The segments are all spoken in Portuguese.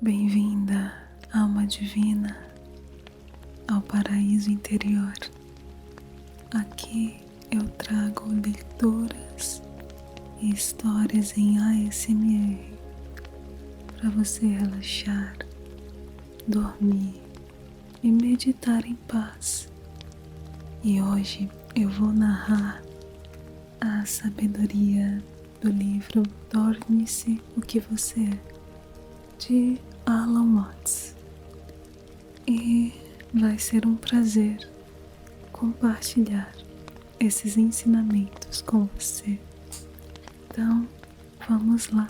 Bem-vinda, alma divina, ao paraíso interior. Aqui eu trago leituras e histórias em ASMR para você relaxar, dormir e meditar em paz. E hoje eu vou narrar a sabedoria do livro Torne-se o que você é, de Alan Watts. E vai ser um prazer compartilhar esses ensinamentos com você. Então, vamos lá.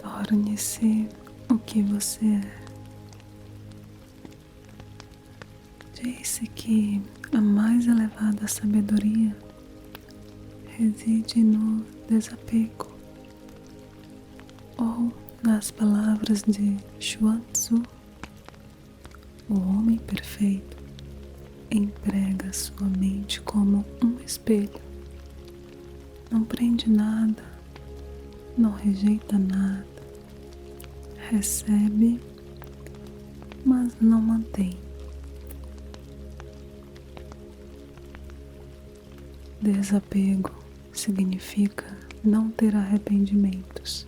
Torne-se o que você é. Disse que a mais elevada sabedoria reside no desapego, ou, nas palavras de Chuang Tzu, o homem perfeito emprega sua mente como um espelho. Não prende nada, não rejeita nada, recebe, mas não mantém. Desapego significa não ter arrependimentos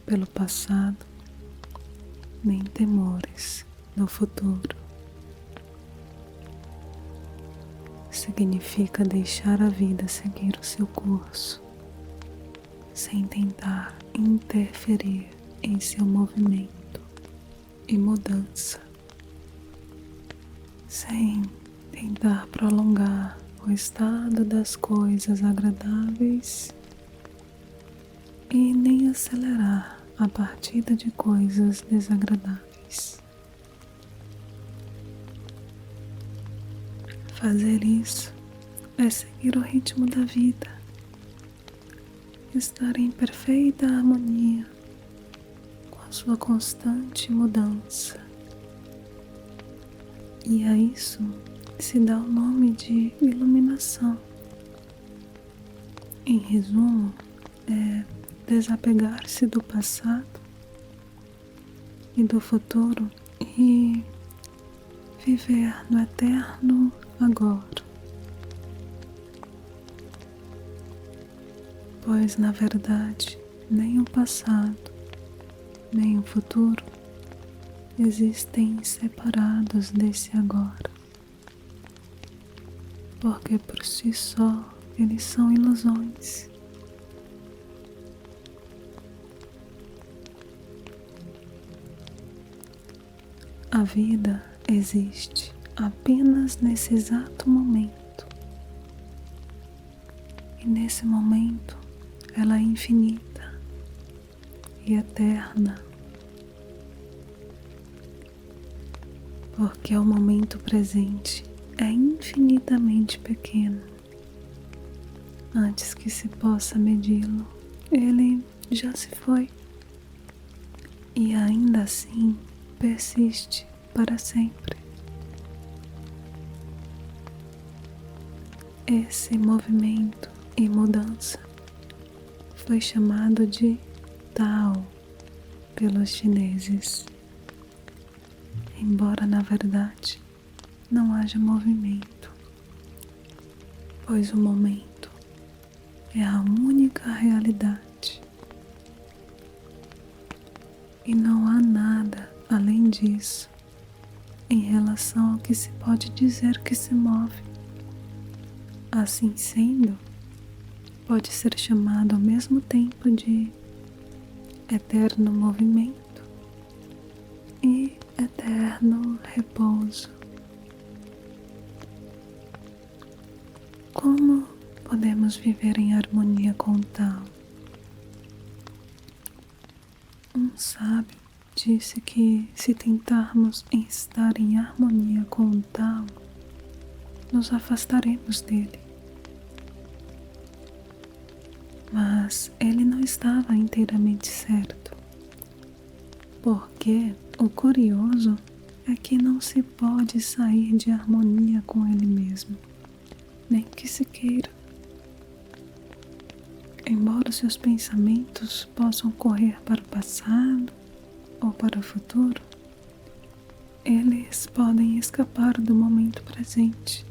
pelo passado, nem temores no futuro. Significa deixar a vida seguir o seu curso, sem tentar interferir em seu movimento e mudança, sem tentar prolongar o estado das coisas agradáveis e nem acelerar a partida de coisas desagradáveis. Fazer isso é seguir o ritmo da vida, estar em perfeita harmonia com a sua constante mudança. E a isso se dá o nome de iluminação. Em resumo, é desapegar-se do passado e do futuro e viver no eterno agora. Pois, na verdade, nem o passado, nem o futuro existem separados desse agora. Porque por si só eles são ilusões. A vida existe apenas nesse exato momento. E nesse momento ela é infinita e eterna. Porque o momento presente é infinitamente pequeno. Antes que se possa medi-lo, ele já se foi. E ainda assim persiste para sempre. Esse movimento e mudança foi chamado de Tao pelos chineses. Embora na verdade não haja movimento, pois o momento é a única realidade e não há nada além disso em relação ao que se pode dizer que se move. Assim sendo, pode ser chamado ao mesmo tempo de eterno movimento e eterno repouso. Como podemos viver em harmonia com o Tao? Um sábio disse que se tentarmos estar em harmonia com o Tao, nos afastaremos dele. Mas ele não estava inteiramente certo. Porque o curioso é que não se pode sair de harmonia com ele mesmo, nem que se queira. Embora os seus pensamentos possam correr para o passado ou para o futuro, eles podem escapar do momento presente.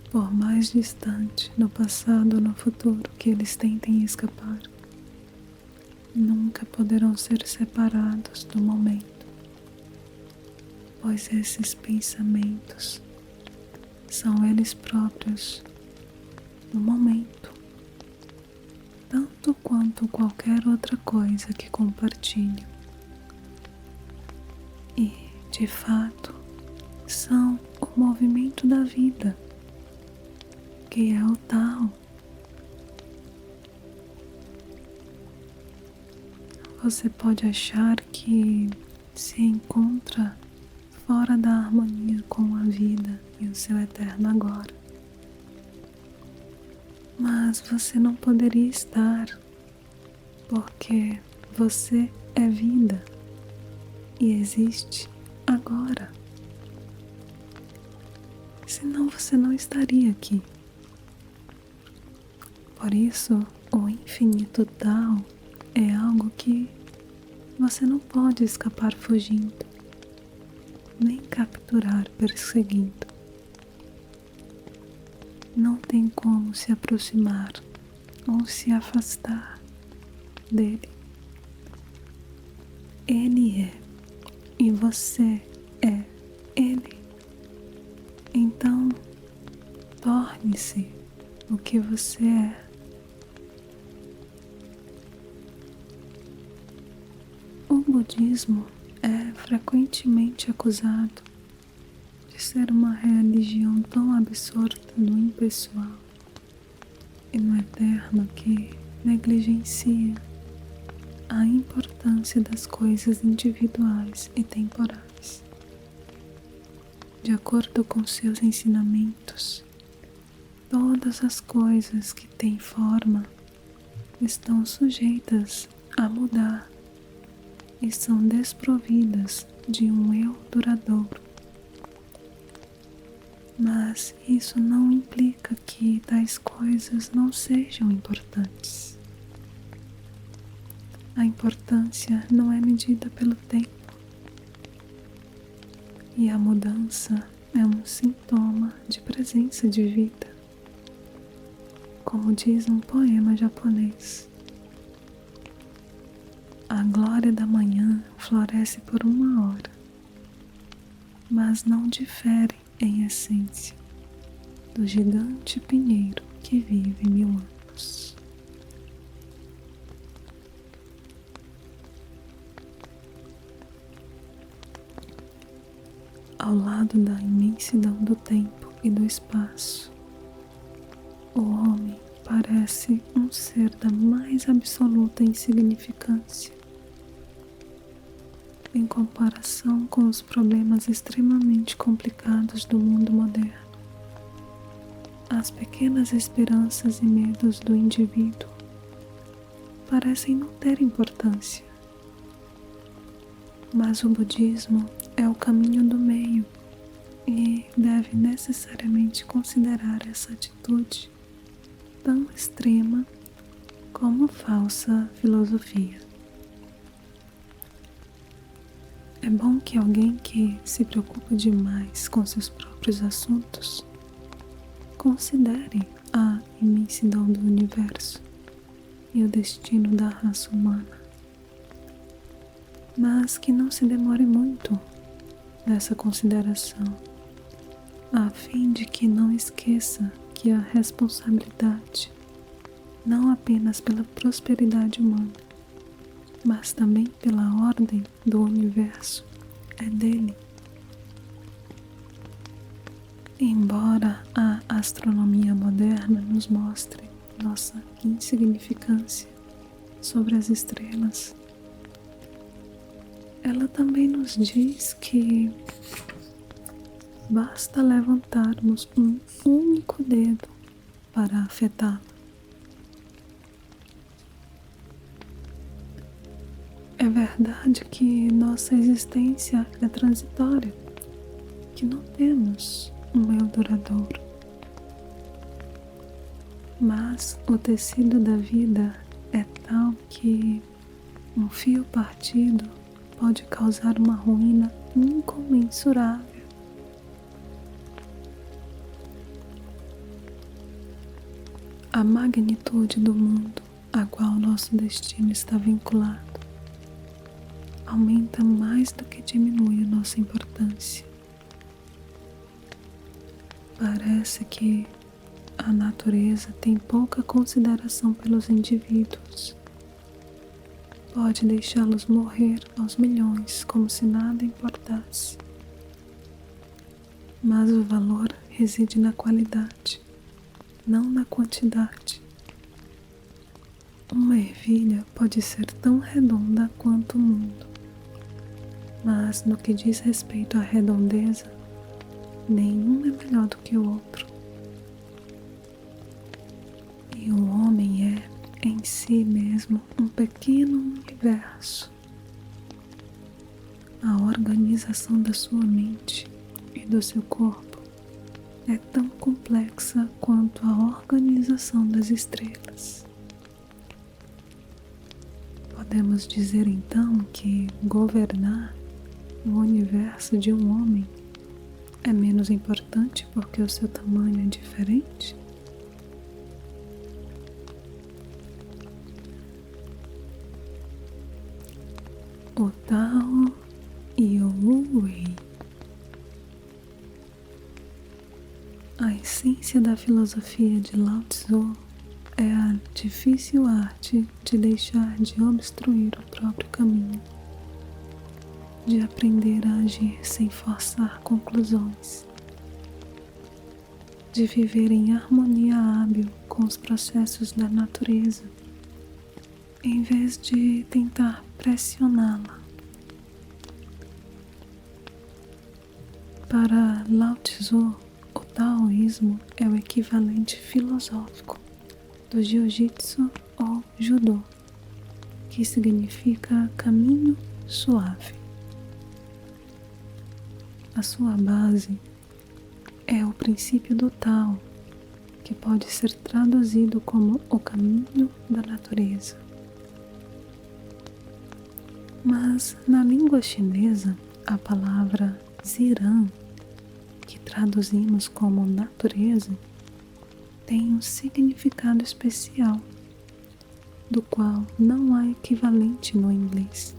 Por mais distante no passado ou no futuro que eles tentem escapar, nunca poderão ser separados do momento, pois esses pensamentos são eles próprios no momento, tanto quanto qualquer outra coisa que compartilham. E, de fato, são o movimento da vida, que é o Tao. Você pode achar que se encontra fora da harmonia com a vida e o seu eterno agora. Mas você não poderia estar, porque você é vida e existe agora. Senão você não estaria aqui. Por isso, o infinito Tao é algo que você não pode escapar fugindo, nem capturar perseguindo. Não tem como se aproximar ou se afastar dele. Ele é e você é ele. Então, torne-se o que você é. O budismo é frequentemente acusado de ser uma religião tão absorta no impessoal e no eterno que negligencia a importância das coisas individuais e temporais. De acordo com seus ensinamentos, todas as coisas que têm forma estão sujeitas a mudar e são desprovidas de um eu duradouro. Mas isso não implica que tais coisas não sejam importantes. A importância não é medida pelo tempo, e a mudança é um sintoma de presença de vida, como diz um poema japonês. A glória da manhã floresce por 1 hora, mas não difere em essência do gigante pinheiro que vive 1000 anos. Ao lado da imensidão do tempo e do espaço, o homem parece um ser da mais absoluta insignificância em comparação com os problemas extremamente complicados do mundo moderno. As pequenas esperanças e medos do indivíduo parecem não ter importância, mas o budismo é o caminho do meio e deve necessariamente considerar essa atitude tão extrema como falsa filosofia. É bom que alguém que se preocupa demais com seus próprios assuntos considere a imensidão do universo e o destino da raça humana, mas que não se demore muito nessa consideração, a fim de que não esqueça que a responsabilidade, não apenas pela prosperidade humana, mas também pela ordem do universo, é dele. Embora a astronomia moderna nos mostre nossa insignificância sobre as estrelas, ela também nos diz que basta levantarmos um único dedo para afetá-la. É verdade que nossa existência é transitória, que não temos um eu duradouro. Mas o tecido da vida é tal que um fio partido pode causar uma ruína incomensurável. A magnitude do mundo a qual nosso destino está vinculado aumenta mais do que diminui a nossa importância. Parece que a natureza tem pouca consideração pelos indivíduos. Pode deixá-los morrer aos milhões como se nada importasse. Mas o valor reside na qualidade, não na quantidade. Uma ervilha pode ser tão redonda quanto o mundo, mas no que diz respeito à redondeza, nenhum é melhor do que o outro. E o homem é, em si mesmo, um pequeno universo. A organização da sua mente e do seu corpo é tão complexa quanto a organização das estrelas. Podemos dizer então que governar o universo de um homem é menos importante porque o seu tamanho é diferente? O Tao e o Wu Wei. A essência da filosofia de Lao Tzu é a difícil arte de deixar de obstruir o próprio caminho, de aprender a agir sem forçar conclusões, de viver em harmonia hábil com os processos da natureza, em vez de tentar pressioná-la. Para Lao Tzu, o taoísmo é o equivalente filosófico do jiu-jitsu ou judô, que significa caminho suave. A sua base é o princípio do Tao, que pode ser traduzido como o caminho da natureza. Mas na língua chinesa, a palavra Ziran, que traduzimos como natureza, tem um significado especial, do qual não há equivalente no inglês.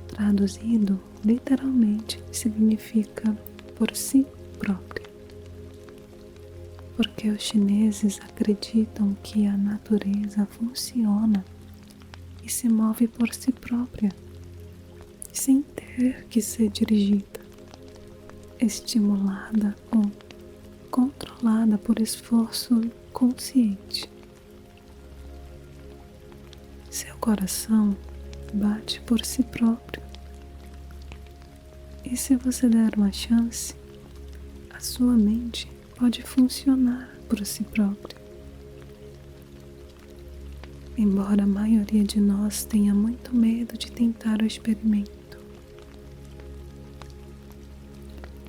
Traduzido literalmente significa por si próprio, porque os chineses acreditam que a natureza funciona e se move por si própria, sem ter que ser dirigida, estimulada ou controlada por esforço consciente. Seu coração bate por si próprio. E se você der uma chance, a sua mente pode funcionar por si própria. Embora a maioria de nós tenha muito medo de tentar o experimento.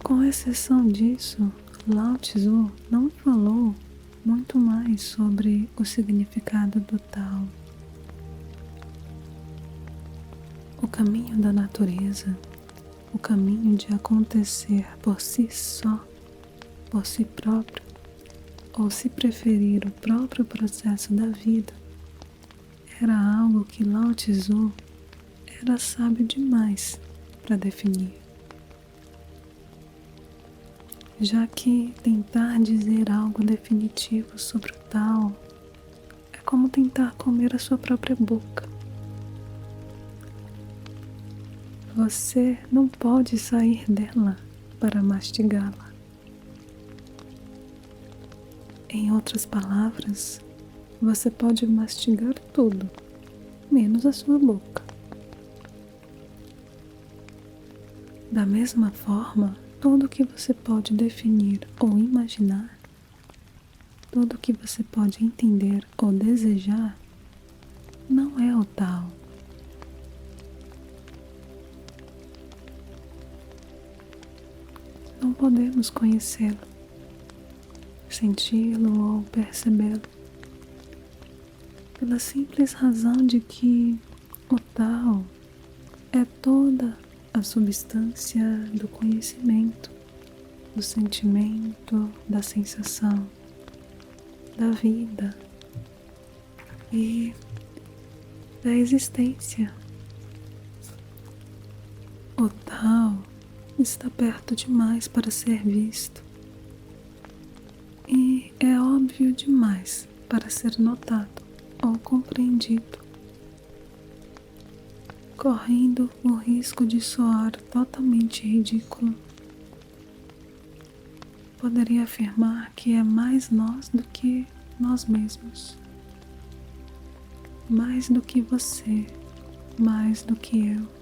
Com exceção disso, Lao Tzu não falou muito mais sobre o significado do Tao. O caminho da natureza, o caminho de acontecer por si só, por si próprio, ou se preferir o próprio processo da vida, era algo que Lao Tzu era sábio demais para definir. Já que tentar dizer algo definitivo sobre o Tao é como tentar comer a sua própria boca. Você não pode sair dela para mastigá-la. Em outras palavras, você pode mastigar tudo, menos a sua boca. Da mesma forma, tudo que você pode definir ou imaginar, tudo que você pode entender ou desejar, não é o Tao, podemos conhecê-lo, senti-lo ou percebê-lo, pela simples razão de que o Tao é toda a substância do conhecimento, do sentimento, da sensação, da vida e da existência. O Tao está perto demais para ser visto e é óbvio demais para ser notado ou compreendido, correndo o risco de soar totalmente ridículo. Poderia afirmar que é mais nós do que nós mesmos, mais do que você, mais do que eu.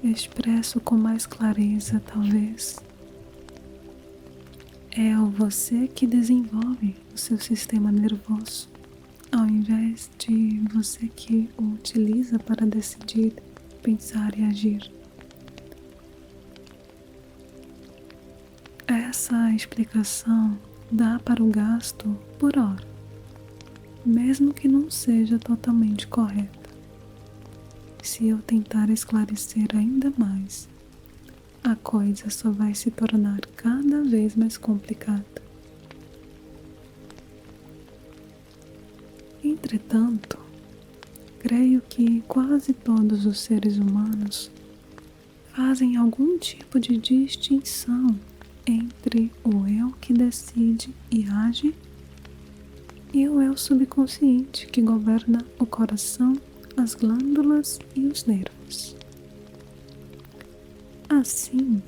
Expresso com mais clareza, talvez. É o você que desenvolve o seu sistema nervoso, ao invés de você que o utiliza para decidir, pensar e agir. Essa explicação dá para o gasto por hora, mesmo que não seja totalmente correta. Se eu tentar esclarecer ainda mais, a coisa só vai se tornar cada vez mais complicada. Entretanto, creio que quase todos os seres humanos fazem algum tipo de distinção entre o eu que decide e age e o eu subconsciente que governa o coração, as glândulas e os nervos. Assim,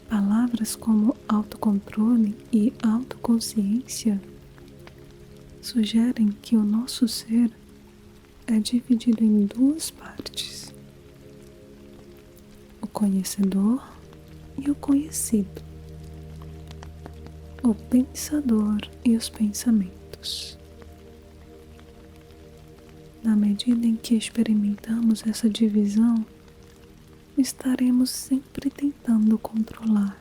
palavras como autocontrole e autoconsciência sugerem que o nosso ser é dividido em duas partes: o conhecedor e o conhecido, o pensador e os pensamentos. Na medida em que experimentamos essa divisão, estaremos sempre tentando controlar,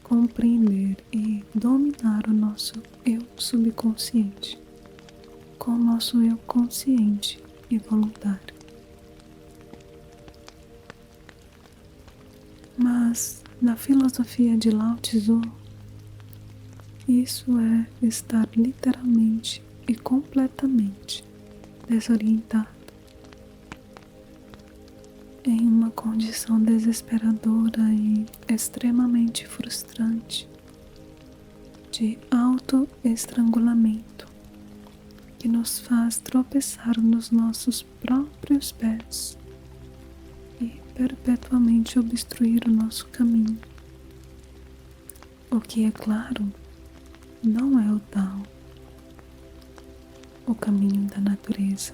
compreender e dominar o nosso eu subconsciente com o nosso eu consciente e voluntário. Mas, na filosofia de Lao Tzu, isso é estar literalmente e completamente desorientado, em uma condição desesperadora e extremamente frustrante de auto-estrangulamento que nos faz tropeçar nos nossos próprios pés e perpetuamente obstruir o nosso caminho. O que, é claro, não é o Tao, o caminho da natureza.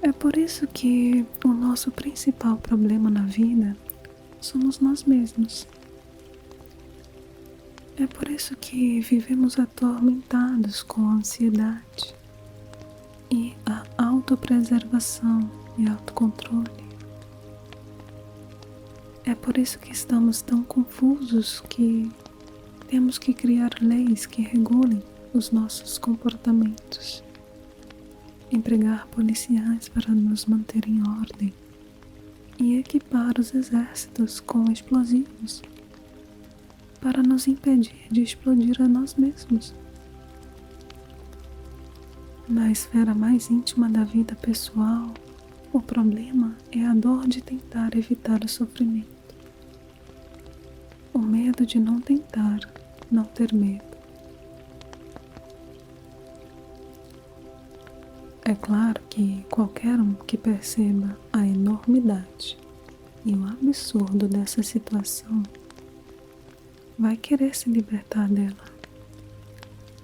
É por isso que o nosso principal problema na vida somos nós mesmos. É por isso que vivemos atormentados com a ansiedade e a autopreservação e autocontrole. É por isso que estamos tão confusos que temos que criar leis que regulem os nossos comportamentos, empregar policiais para nos manter em ordem e equipar os exércitos com explosivos para nos impedir de explodir a nós mesmos. Na esfera mais íntima da vida pessoal, o problema é a dor de tentar evitar o sofrimento, o medo de não tentar, não ter medo. É claro que qualquer um que perceba a enormidade e o absurdo dessa situação vai querer se libertar dela,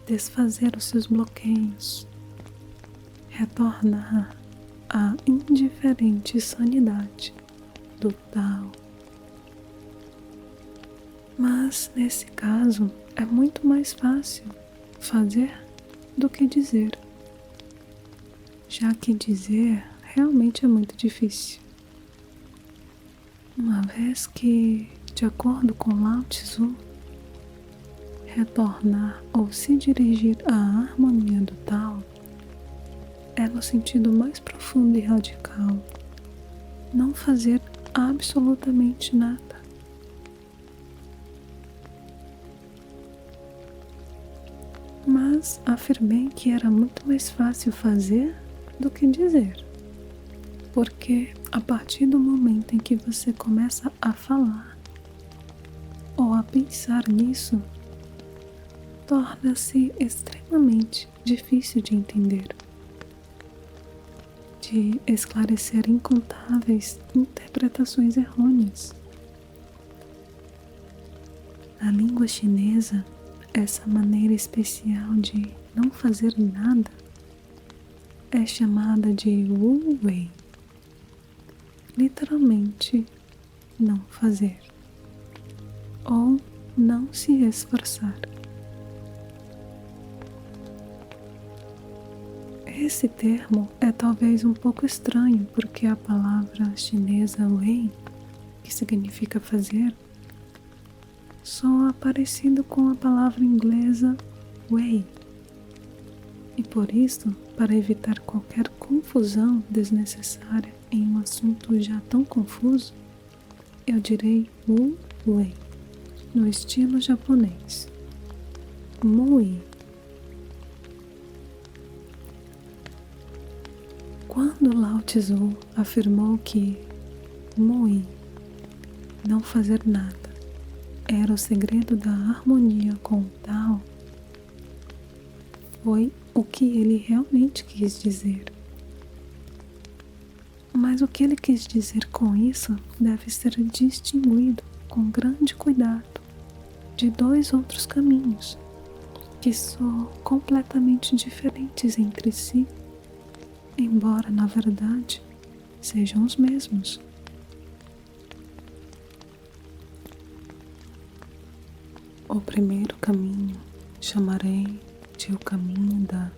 desfazer os seus bloqueios, retornar à indiferente sanidade do Tao. Mas nesse caso é muito mais fácil fazer do que dizer, já que dizer realmente é muito difícil. uma vez que, de acordo com Lao Tzu, retornar ou se dirigir à harmonia do Tao é no sentido mais profundo e radical, não fazer absolutamente nada. Mas afirmei que era muito mais fácil fazer do que dizer, porque a partir do momento em que você começa a falar ou a pensar nisso, torna-se extremamente difícil de entender, de esclarecer incontáveis interpretações errôneas. Na língua chinesa, essa maneira especial de não fazer nada é chamada de Wu Wei, literalmente não fazer ou não se esforçar. Esse termo é talvez um pouco estranho porque a palavra chinesa Wei, que significa fazer, soa parecido com a palavra inglesa way. E por isso, para evitar qualquer confusão desnecessária em um assunto já tão confuso, eu direi Wu Wei, no estilo japonês. Mui. Quando Lao Tzu afirmou que Mui, não fazer nada, era o segredo da harmonia com o Tao, foi o que ele realmente quis dizer. Mas o que ele quis dizer com isso deve ser distinguido com grande cuidado de dois outros caminhos, que são completamente diferentes entre si, embora na verdade sejam os mesmos. O primeiro caminho chamarei de o caminho da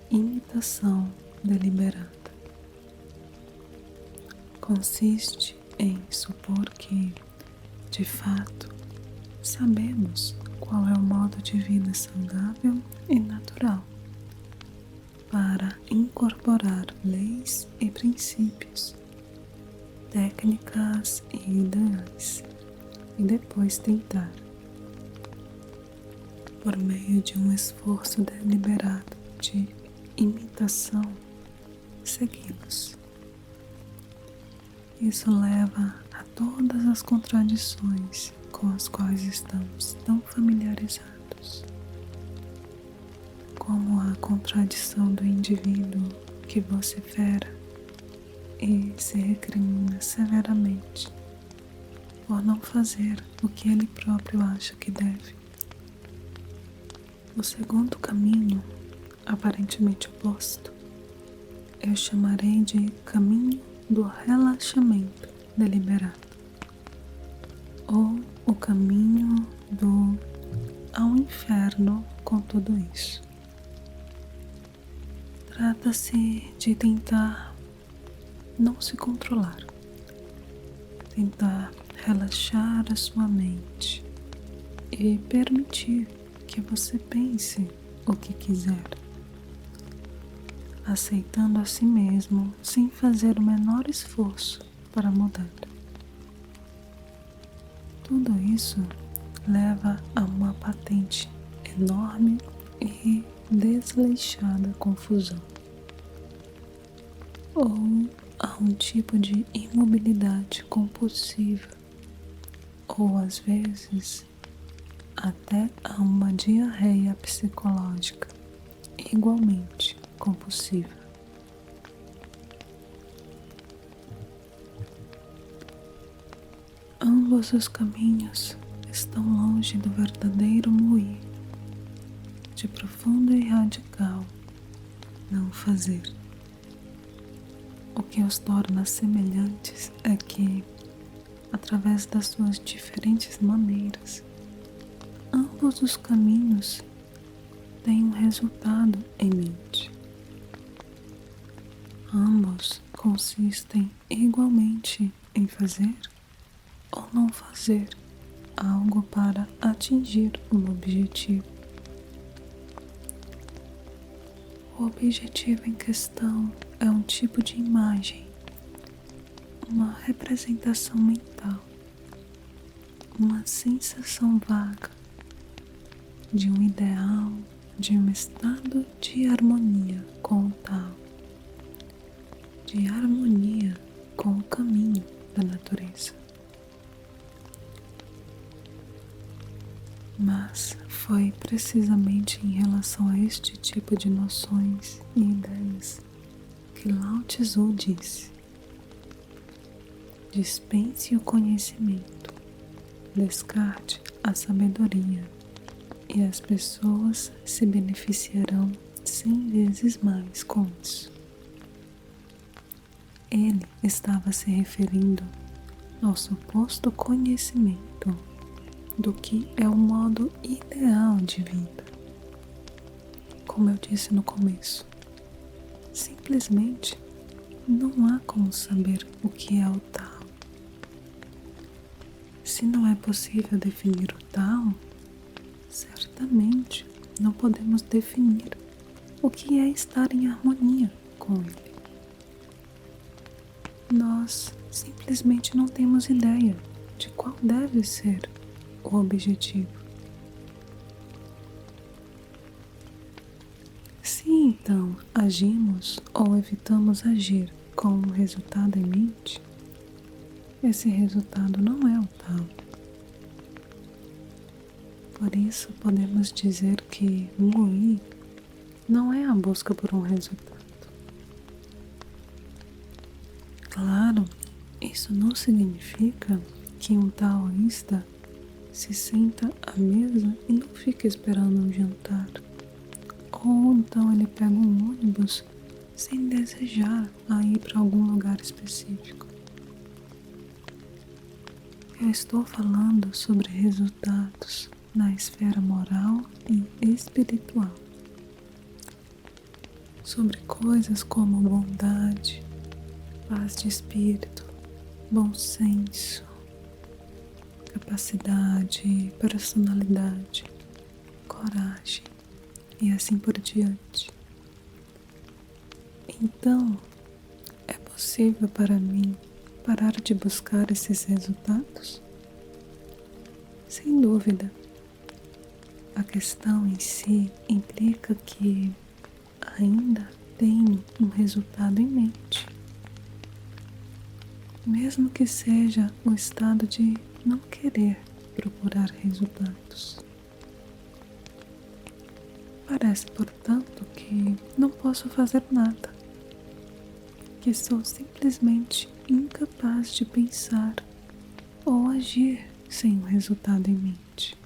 imitação deliberada. Consiste em supor que, de fato, sabemos qual é o modo de vida saudável e natural para incorporar leis e princípios, técnicas e ideais, e depois tentar, por meio de um esforço deliberado de imitação, segui-los. Isso leva a todas as contradições com as quais estamos tão familiarizados, como a contradição do indivíduo que vocifera e se recrimina severamente por não fazer o que ele próprio acha que deve. O segundo caminho, aparentemente oposto, eu chamarei de caminho do relaxamento deliberado, ou o caminho do ao inferno com tudo isso. Trata-se de tentar não se controlar, tentar relaxar a sua mente e permitir que você pense o que quiser, aceitando a si mesmo sem fazer o menor esforço para mudar. Tudo isso leva a uma patente enorme e desleixada confusão, ou a um tipo de imobilidade compulsiva, ou às vezes até a uma diarreia psicológica igualmente compulsiva. Ambos os caminhos estão longe do verdadeiro Mui, de profundo e radical não fazer. O que os torna semelhantes é que, através das suas diferentes maneiras, ambos os caminhos têm um resultado em mente. Ambos consistem igualmente em fazer ou não fazer algo para atingir um objetivo. O objetivo em questão é um tipo de imagem, uma representação mental, uma sensação vaga de um ideal, de um estado de harmonia com o tal, de harmonia com o caminho da natureza. Mas foi precisamente em relação a este tipo de noções e ideias que Lao Tzu disse: dispense o conhecimento, descarte a sabedoria, e as pessoas se beneficiarão 100 vezes mais com isso. Ele estava se referindo ao suposto conhecimento do que é o modo ideal de vida. Como eu disse no começo, simplesmente não há como saber o que é o tal. Se não é possível definir o tal, certamente não podemos definir o que é estar em harmonia com ele. Nós simplesmente não temos ideia de qual deve ser o objetivo. Se então agimos ou evitamos agir com um resultado em mente, esse resultado não é o tal. Por isso podemos dizer que Mui não é a busca por um resultado. Claro, isso não significa que um taoísta se senta à mesa e não fica esperando um jantar. Ou então ele pega um ônibus sem desejar a ir para algum lugar específico. Eu estou falando sobre resultados na esfera moral e espiritual. Sobre coisas como bondade, paz de espírito, bom senso, capacidade, personalidade, coragem e assim por diante. Então, é possível para mim parar de buscar esses resultados? Sem dúvida. A questão em si implica que ainda tenho um resultado em mente. Mesmo que seja o estado de não querer procurar resultados. Parece, portanto, que não posso fazer nada, que sou simplesmente incapaz de pensar ou agir sem um resultado em mente.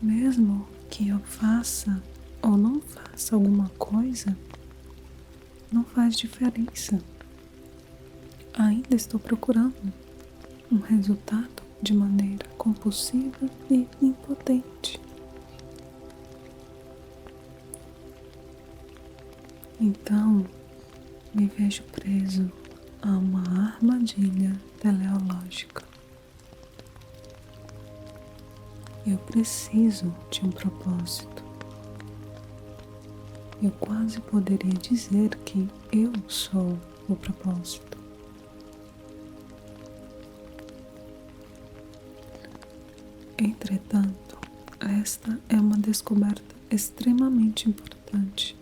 Mesmo que eu faça ou não faça alguma coisa, não faz diferença. Ainda estou procurando um resultado de maneira compulsiva e impotente. Então, me vejo preso a uma armadilha teleológica. Eu preciso de um propósito. Eu quase poderia dizer que eu sou o propósito. Entretanto, esta é uma descoberta extremamente importante,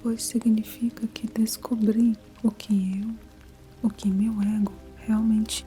pois significa que descobri o que meu ego realmente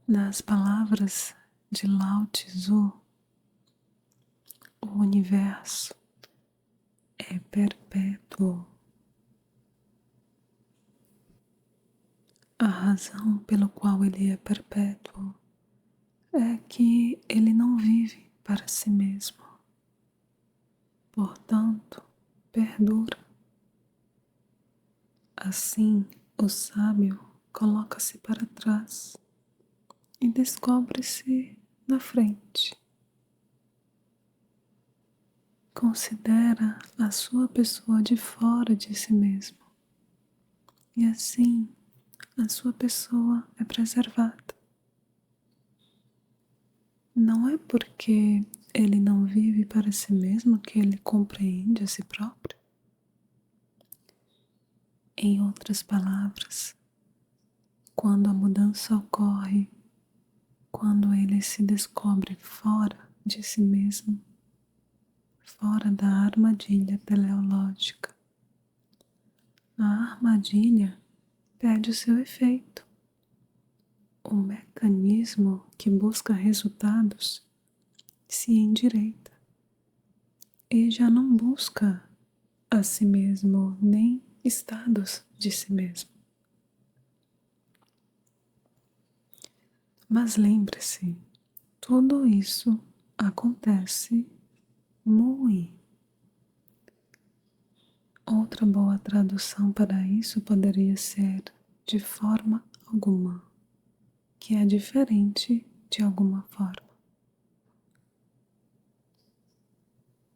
Nas palavras de Lao Tzu, o universo é perpétuo. A razão pelo qual ele é perpétuo é que ele não vive para si mesmo. Portanto, perdura. Assim, o sábio coloca-se para trás e descobre-se na frente. Considera a sua pessoa de fora de si mesmo. E assim, a sua pessoa é preservada. Não é porque ele não vive para si mesmo que ele compreende a si próprio. Em outras palavras, quando a mudança ocorre, quando ele se descobre fora de si mesmo, fora da armadilha teleológica, a armadilha perde o seu efeito. O mecanismo que busca resultados se endireita e já não busca a si mesmo nem estados de si mesmo. Mas lembre-se, tudo isso acontece muito. Outra boa tradução para isso poderia ser de forma alguma, que é diferente de alguma forma.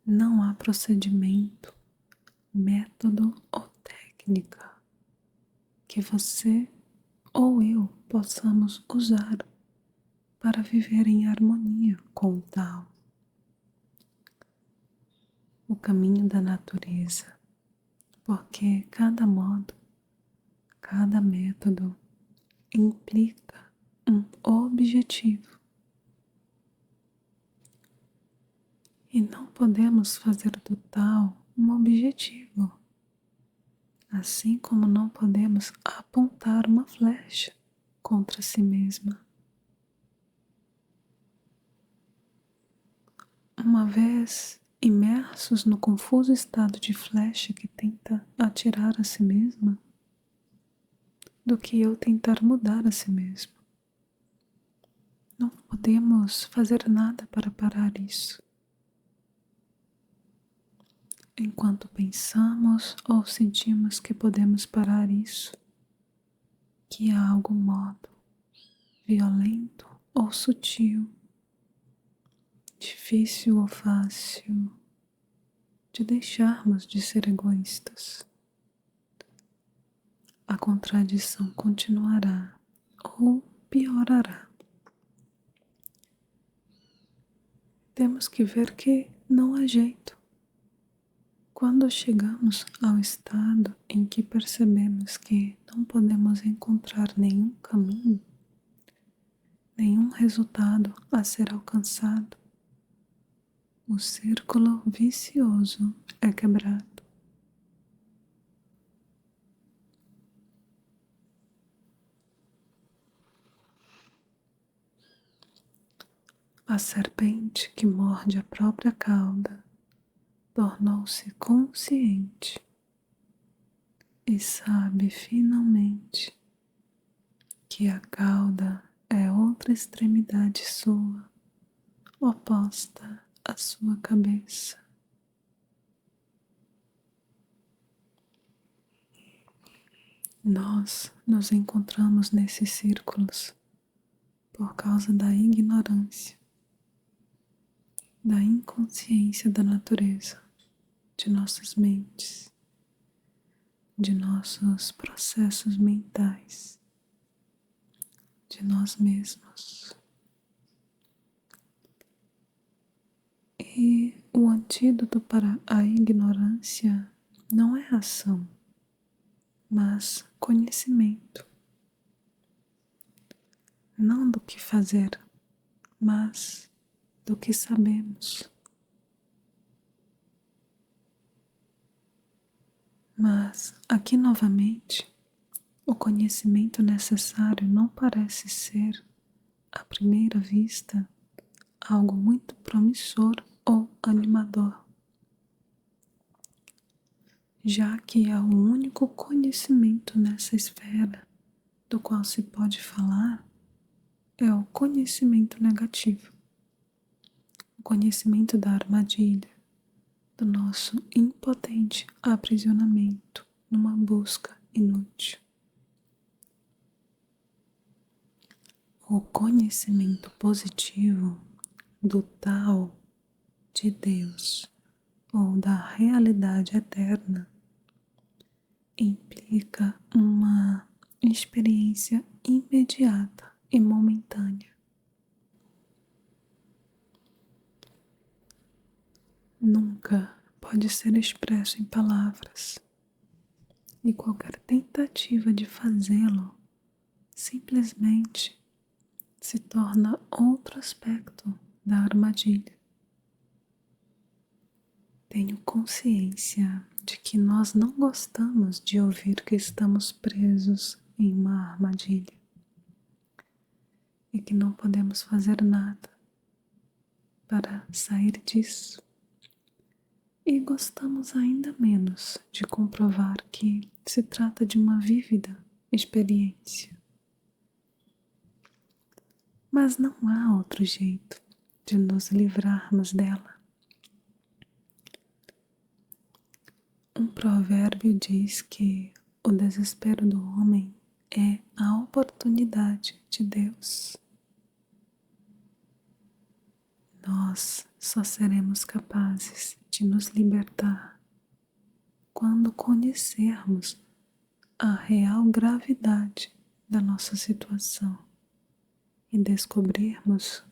Não há procedimento, método ou técnica que você ou eu possamos usar para viver em harmonia com o tal. O caminho da natureza, porque cada modo, cada método implica um objetivo. E não podemos fazer do tal um objetivo, assim como não podemos apontar uma flecha contra si mesma. Uma vez imersos no confuso estado de flecha que tenta atirar a si mesma, do que eu tentar mudar a si mesmo. Não podemos fazer nada para parar isso. Enquanto pensamos ou sentimos que podemos parar isso, que há algum modo, violento ou sutil, difícil ou fácil, de deixarmos de ser egoístas, a contradição continuará ou piorará. Temos que ver que não há jeito. Quando chegamos ao estado em que percebemos que não podemos encontrar nenhum caminho, nenhum resultado a ser alcançado, o círculo vicioso é quebrado. A serpente que morde a própria cauda tornou-se consciente e sabe finalmente que a cauda é outra extremidade sua, oposta à sua cabeça. Nós nos encontramos nesses círculos por causa da ignorância, da inconsciência da natureza, de nossas mentes, de nossos processos mentais, de nós mesmos. E o antídoto para a ignorância não é ação, mas conhecimento. Não do que fazer, mas do que sabemos. Mas aqui novamente, o conhecimento necessário não parece ser à primeira vista, algo muito promissor ou animador, já que é o único conhecimento nessa esfera do qual se pode falar é o conhecimento negativo, o conhecimento da armadilha, do nosso impotente aprisionamento numa busca inútil. O conhecimento positivo do tal de Deus ou da realidade eterna implica uma experiência imediata e momentânea. Nunca pode ser expresso em palavras, e qualquer tentativa de fazê-lo simplesmente se torna outro aspecto da armadilha. Tenho consciência de que nós não gostamos de ouvir que estamos presos em uma armadilha e que não podemos fazer nada para sair disso. E gostamos ainda menos de comprovar que se trata de uma vívida experiência. Mas não há outro jeito de nos livrarmos dela. Um provérbio diz que o desespero do homem é a oportunidade de Deus. Nós só seremos capazes de nos libertar quando conhecermos a real gravidade da nossa situação e descobrirmos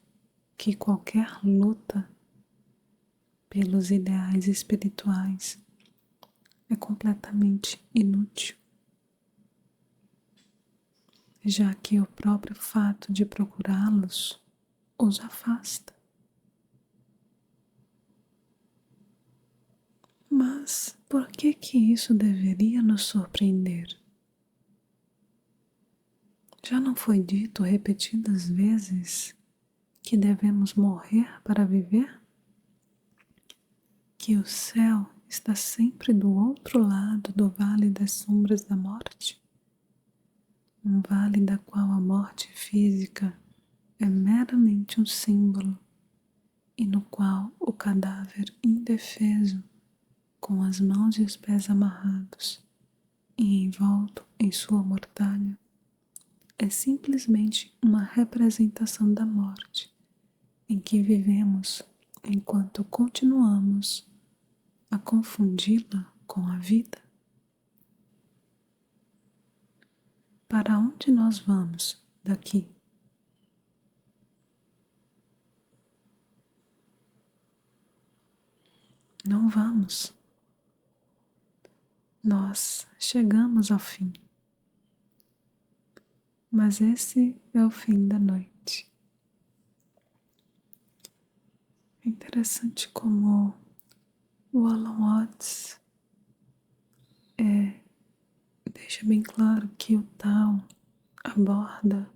que qualquer luta pelos ideais espirituais é completamente inútil, já que o próprio fato de procurá-los os afasta. Mas por que isso deveria nos surpreender? Já não foi dito repetidas vezes que devemos morrer para viver? Que o céu está sempre do outro lado do vale das sombras da morte? Um vale da qual a morte física é meramente um símbolo e no qual o cadáver indefeso, com as mãos e os pés amarrados e envolto em sua mortalha, é simplesmente uma representação da morte em que vivemos enquanto continuamos a confundi-la com a vida? Para onde nós vamos daqui? Não vamos. Nós chegamos ao fim. Mas esse é o fim da noite. É interessante como o Alan Watts deixa bem claro que o Tao aborda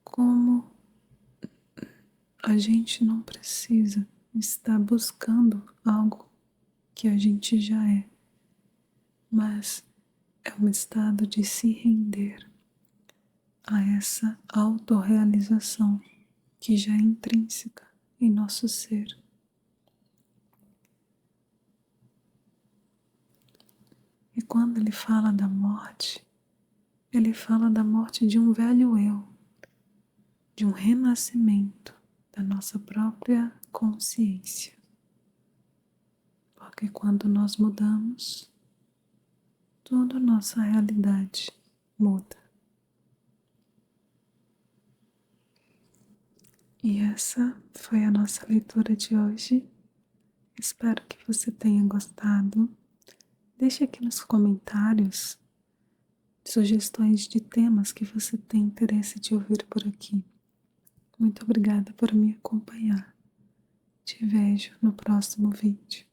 como a gente não precisa estar buscando algo que a gente já é, mas é um estado de se render a essa autorrealização que já é intrínseca em nosso ser. E quando ele fala da morte, ele fala da morte de um velho eu, de um renascimento da nossa própria consciência. Porque quando nós mudamos, toda a nossa realidade muda. E essa foi a nossa leitura de hoje. Espero que você tenha gostado. Deixe aqui nos comentários sugestões de temas que você tem interesse de ouvir por aqui. Muito obrigada por me acompanhar. Te vejo no próximo vídeo.